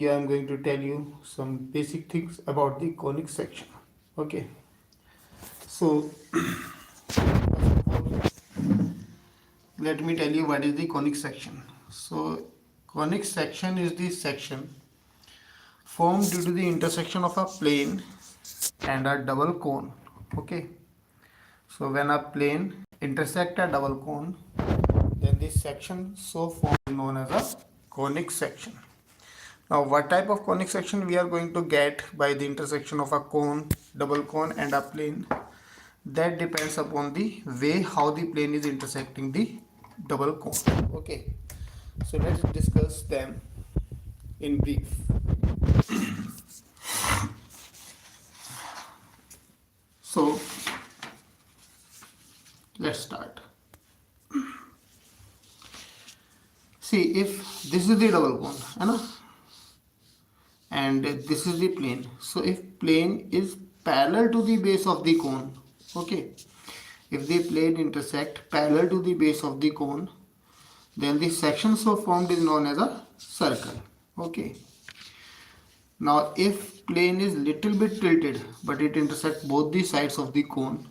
Yeah, I'm going to tell you some basic things about the conic section. Okay, so let me tell you what is the conic section. So, conic section is the section formed due to the intersection of a plane and a double cone. Okay, so when a plane intersect a double cone, then this section so formed is known as a conic section. Now, what type of conic section we are going to get by the intersection of a cone, double cone and a plane? That depends upon the way how the plane is intersecting the double cone. Okay, so let's discuss them in brief. So let's start. See, if this is the double cone, है ना? And this is the plane. So if plane is parallel to the base of the cone, okay, if the plane intersect parallel to the base of the cone, then the section so formed is known as a circle. Okay, now if plane is little bit tilted but it intersects both the sides of the cone,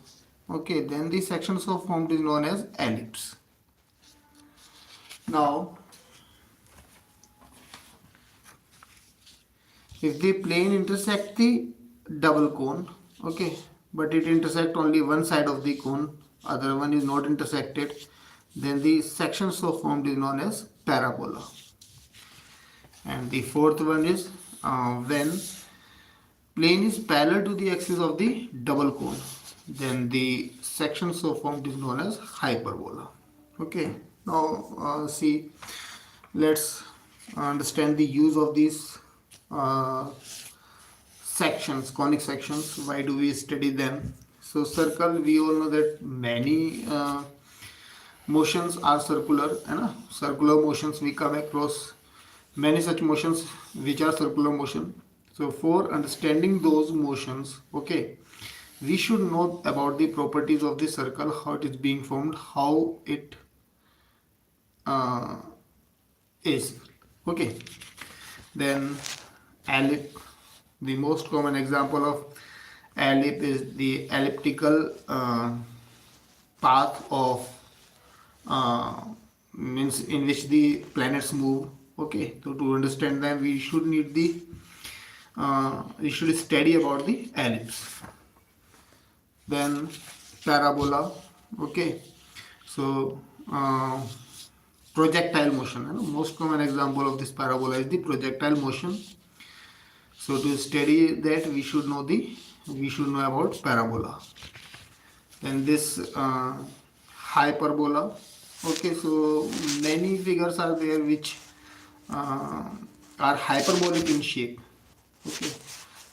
okay, then the section so formed is known as ellipse. Now if the plane intersect the double cone, okay, but it intersect only one side of the cone, other one is not intersected, then the section so formed is known as parabola. And the fourth one is when plane is parallel to the axis of the double cone, then the section so formed is known as hyperbola. Okay, now see, let's understand the use of these uh, sections, conic sections. Why do we study them? So circle, we all know that many motions are circular, and circular motions we come across many such motions which are circular motion. So for understanding those motions, okay, we should know about the properties of the circle, how it is being formed, how it uh, is. Okay, then ellipse, the most common example of ellipse is the elliptical path of means in which the planets move. Okay, so to understand them we should need the we should study about the ellipse. Then parabola. Okay, so projectile motion, you know, most common example of this parabola is the projectile motion. So to study that we should know about parabola. Then this hyperbola. Okay, so many figures are there which uh, are hyperbolic in shape. Okay,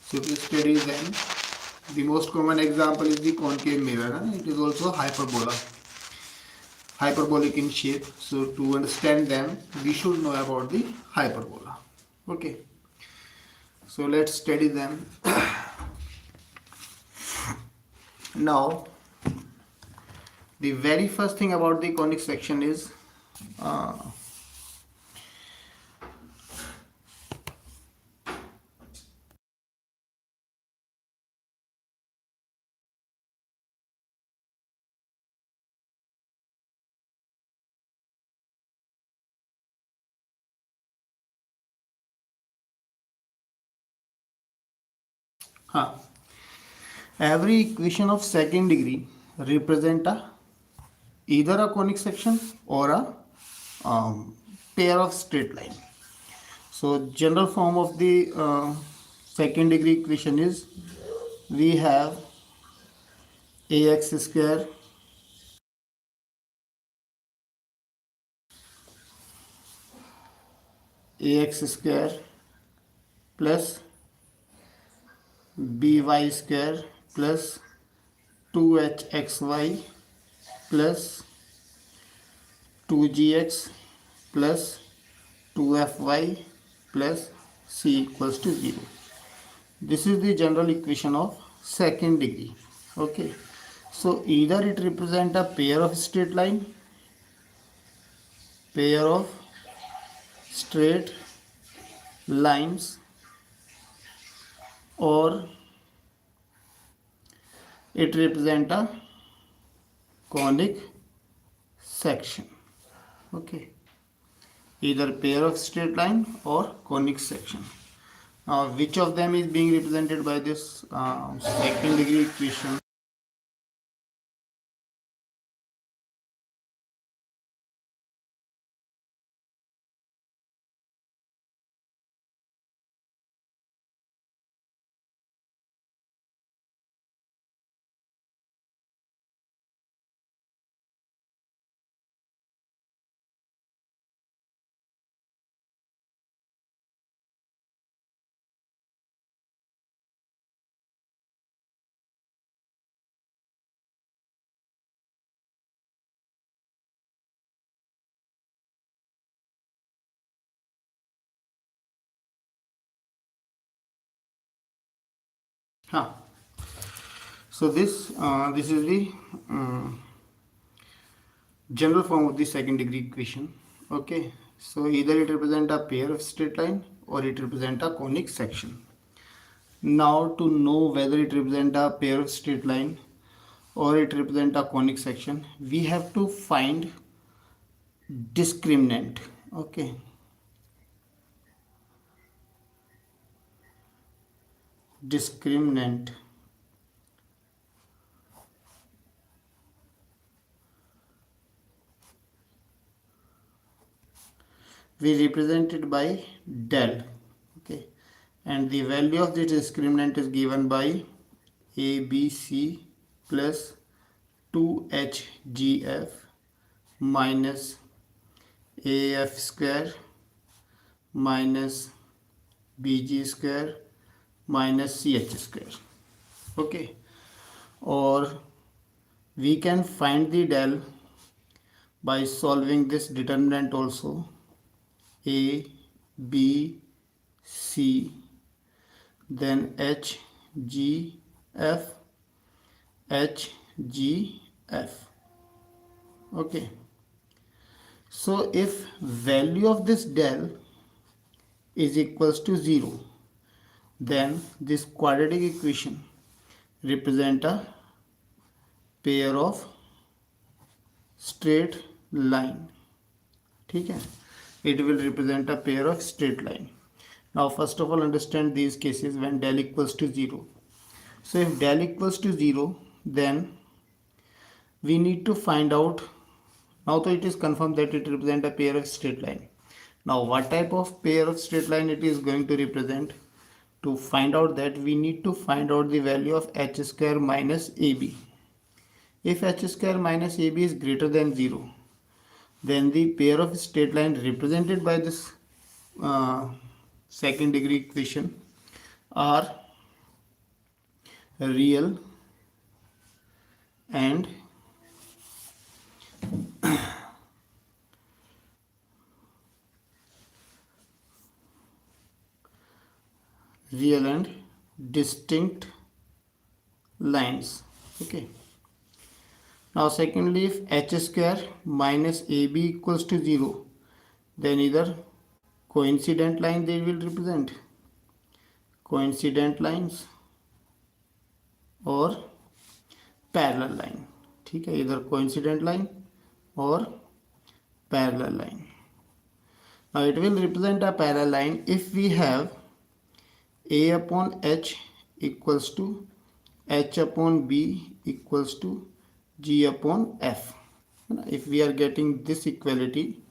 so to study them, the most common example is the concave mirror. It is also hyperbolic in shape. So to understand them, we should know about the hyperbola. Okay, so let's study them. Now, the very first thing about the conic section is every equation of second degree represent a either a conic section or a pair of straight line. So general form of the second degree equation is we have ax square plus by square plus 2hxy plus 2gx plus 2fy plus c equals to 0. This is the general equation of second degree. Okay, so either it represent a pair of straight lines, or it represent a conic section. Okay, either pair of straight line or conic section. Now which of them is being represented by this second degree equation? Huh. So this is the general form of the second degree equation. Okay, so either it represent a pair of straight line or it represent a conic section. Now to know whether it represent a pair of straight line or it represent a conic section, we have to find discriminant. Okay, discriminant. We represent it by del. Okay, and the value of this discriminant is given by ABC plus 2HGF minus AF square minus BG square minus CH square. Okay, or we can find the del by solving this determinant also. A, B, C, then H, G, F, H, G, F. Okay, so if value of this del is equals to 0, then this quadratic equation represent a pair of straight line. ठीक है, it will represent a pair of straight line. Now first of all understand these cases when del equals to 0. So if del equals to 0, then we need to find out, now so it is confirmed that it represents a pair of straight line. Now what type of pair of straight line it is going to represent? To find out that, we need to find out the value of h square minus ab. If h square minus ab is greater than 0, then the pair of straight line represented by this second degree equation are real and distinct lines. Okay, now secondly, if h square minus ab equals to 0, then either coincident line they will represent, coincident lines, or parallel line. ठीक है, either coincident line or parallel line. Now it will represent a parallel line if we have a upon h equals to h upon b equals to g upon f. If we are getting this equality,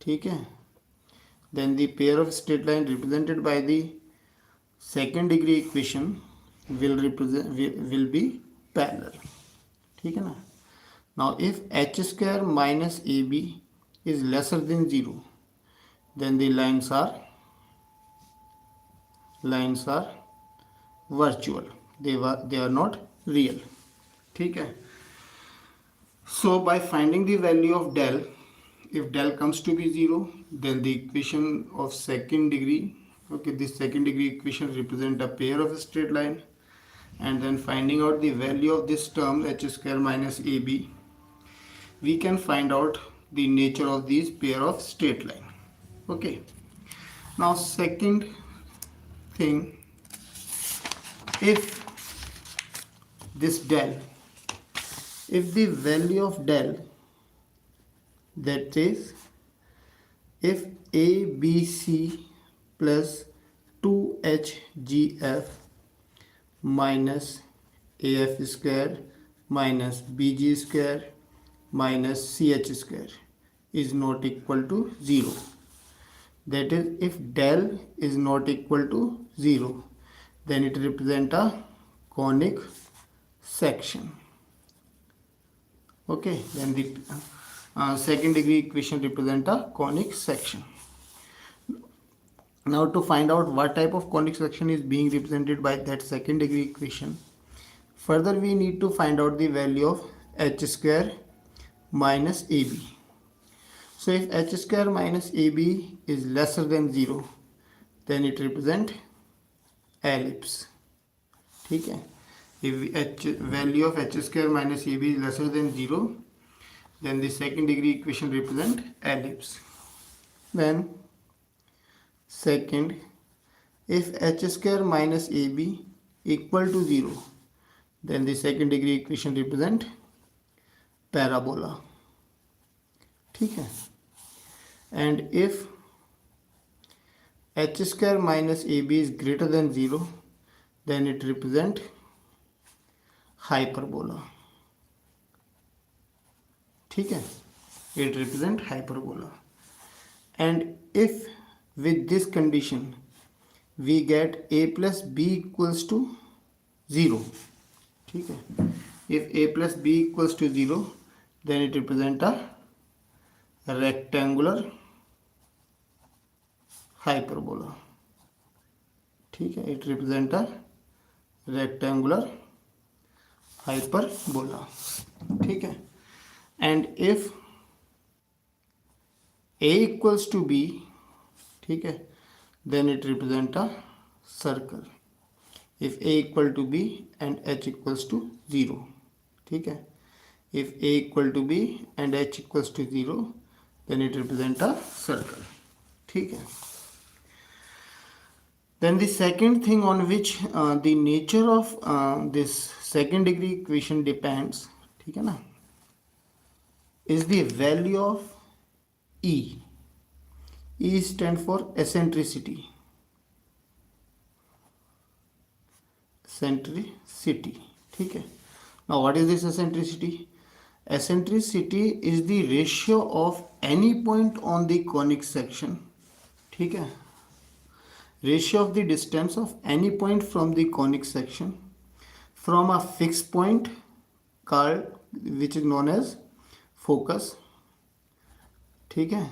ठीक है, then the pair of straight line represented by the second degree equation will be parallel. ठीक है ना. Now if h square minus ab is lesser than 0, then the lines are virtual, they are not real. ठीक है. So by finding the value of del, if del comes to be 0, then the equation of second degree, okay, this second degree equation represent a pair of a straight line, and then finding out the value of this term h square minus ab, we can find out the nature of these pair of straight line. Okay, Now second thing, if this del, if the value of del, that is if ABC plus 2HGF minus AF square minus BG square minus CH square is not equal to 0. That is, if del is not equal to 0, then it represents a conic section. Okay, then the second degree equation represents a conic section. Now to find out what type of conic section is being represented by that second degree equation, further we need to find out the value of h square minus AB. So if h square minus AB is lesser than 0, then it represents ellipse. ठीक है, if value of h square minus AB is lesser than 0, then the second degree equation represents ellipse. Then second, if h square minus AB equal to 0, then the second degree equation represents parabola. ठीक है, and if h square minus AB is greater than 0, then it represents hyperbola. ठीक है, it represents hyperbola. And if with this condition we get a plus b equals to 0, ठीक है, if a plus b equals to 0, then it represents a rectangular hyperbola. ठीक है, it represents a rectangular hyperbola. ठीक है, and if a equals to b, ठीक है, then it represents a circle. If a equal to b and h equals to 0, ठीक है, if a equal to b and h equals to 0, then it represents a circle. ठीक है. Then the second thing on which the nature of this second degree equation depends, ठीक है ना, is the value of E. E stands for eccentricity. Eccentricity. ठीक है. Now what is this eccentricity? Eccentricity is the ratio of any point on the conic section. ठीक है. Ratio of the distance of any point from the conic section from a fixed point called, which is known as focus. ठीक है,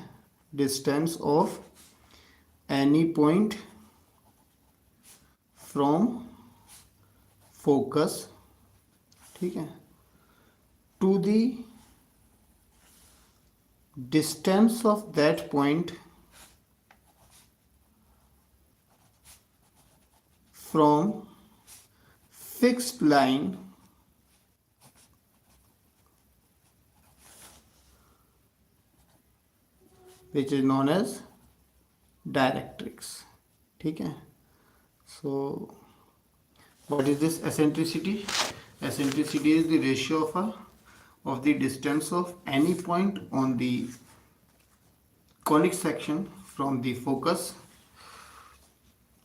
distance of any point from focus, ठीक है, to the distance of that point from fixed line which is known as directrix. ठीक है. So what is this eccentricity? Eccentricity is the ratio of the distance of any point on the conic section from the focus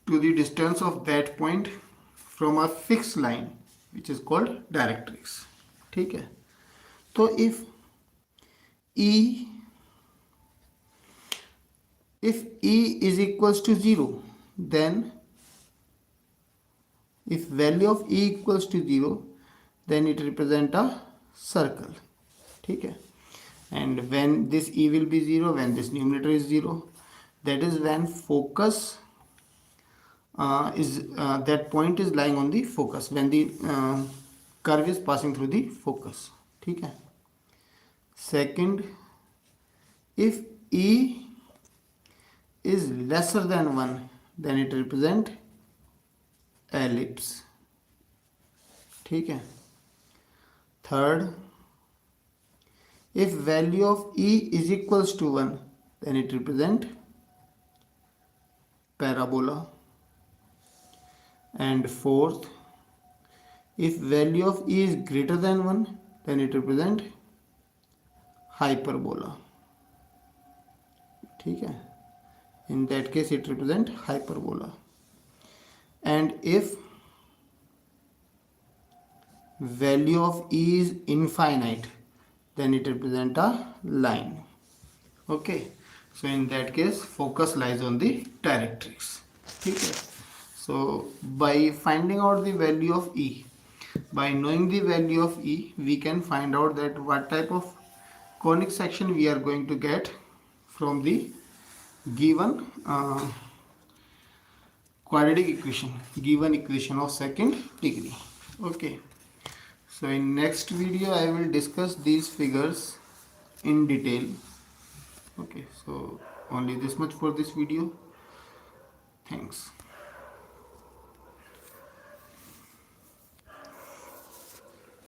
to the distance of that point from a fixed line which is called directrix. ठीक है. तो if E is equals to 0, then if value of E equals to 0, then it represents a circle. ठीक है. And when this E will be 0, when this numerator is 0, that is when focus that point is lying on the focus, when the curve is passing through the focus. ठीक है. Second, if E is lesser than 1, then it represents ellipse. ठीक है. Third, if value of E is equals to 1, then it represents parabola. And fourth, if value of e is greater than 1, then it represent hyperbola. ठीक है, in that case it represent hyperbola. And if value of e is infinite, then it represent a line. Okay, so in that case focus lies on the directrix. ठीक है, so by finding out the value of e, by knowing the value of e, we can find out that what type of conic section we are going to get from the given quadratic equation, given equation of second degree. Okay, so in next video I will discuss these figures in detail. Okay, so only this much for this video. Thanks.